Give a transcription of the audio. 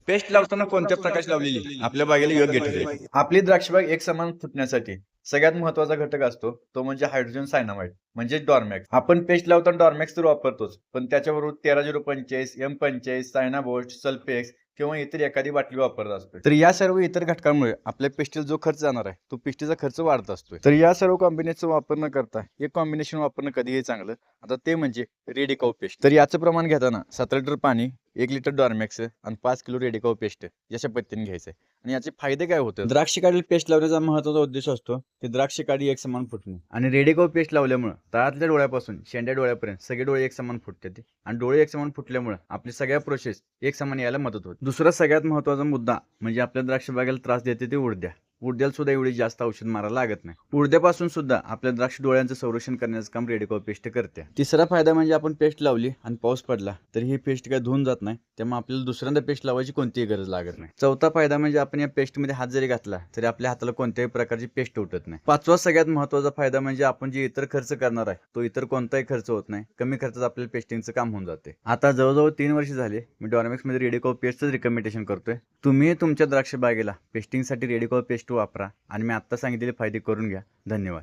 Paste लावताना कोणत्या प्रकाश लावलेली आपल्या बागेला योग्य ठरेल? आपली द्राक्षबाग एक समान फुटण्यासाठी सगळ्यात महत्वाचा घटक असतो तो म्हणजे हायड्रोजन सायनामाइड म्हणजे डॉर्मॅक्स. आपण पेस्ट लावताना डॉर्मॅक्स तर वापरतोच, पण त्याच्याबरोबर 13-0-45, M45, सायनाबोस्ट, सल्फेक्स किंवा इतर एखादी बाटली वापरत असतो. तर या सर्व इतर घटकांमुळे आपल्या पेस्टीला जो खर्च जाणार आहे तो पेस्टीचा खर्च वाढत असतोय. तर या सर्व कॉम्बिनेशनचा वापर न करता एक कॉम्बिनेशन वापरणं कधीही चांगलं. आता ते म्हणजे रेडिकाऊ पेस्ट. तर याचं प्रमाण घेताना 17 लिटर पाणी, 1 लिटर डॉर्मॅक्स आणि 5 किलो रेडिकाऊ पेस्ट याच्या पद्धतीने घ्यायचं आहे. आणि याचे फायदे काय होते? द्राक्ष काढील पेस्ट लावण्याचा महत्त्वाचा उद्देश असतो ते द्राक्ष काडी एक समान फुटणे. आणि रेडिकाऊ पेस्ट लावल्यामुळे तळातल्या डोळ्यापासून शेंड्या डोळ्यापर्यंत सगळे डोळे एक समान फुटतात आणि डोळे एक समान फुटल्यामुळे आपली सगळ्या प्रोसेस एक समान यायला मदत होते. दुसरा सगळ्यात महत्त्वाचा मुद्दा म्हणजे आपल्या द्राक्ष बागेला त्रास देते ते उडद्या. उडद्याला सुद्धा एवढी जास्त औषध मारायला लागत नाही. उडद्यापासून सुद्धा आपल्या द्राक्ष डोळ्यांचं संरक्षण करण्याचं काम रेडिकाऊ पेस्ट करते. तिसरा फायदा म्हणजे आपण पेस्ट लावली आणि पाऊस पडला तर ही पेस्ट काय धुवून जात नाही, त्यामुळे आपल्याला दुसऱ्यांदा पेस्ट लावायची कोणतीही गरज लागत नाही. चौथा फायदा म्हणजे आपण या पेस्टमध्ये हात जरी घातला तरी आपल्या हाताला कोणत्याही प्रकारची पेस्ट उठत नाही. पाचवा सगळ्यात महत्त्वाचा फायदा म्हणजे आपण जे इतर खर्च करणार आहे तो इतर कोणताही खर्च होत नाही. कमी खर्चात आपल्याला पेस्टिंगचं काम होऊन जाते. आता जवळजवळ 3 वर्ष झाले मी डॉर्मॅक्स मध्ये रेडिकाऊ पेस्टच रिकमेंडेशन करतोय. तुम्ही तुमच्या द्राक्ष बागेला पेस्टिंगसाठी रेडिकाऊ पेस्ट वापरा आणि मी आता सांगितलेले फायदे करून घ्या. धन्यवाद.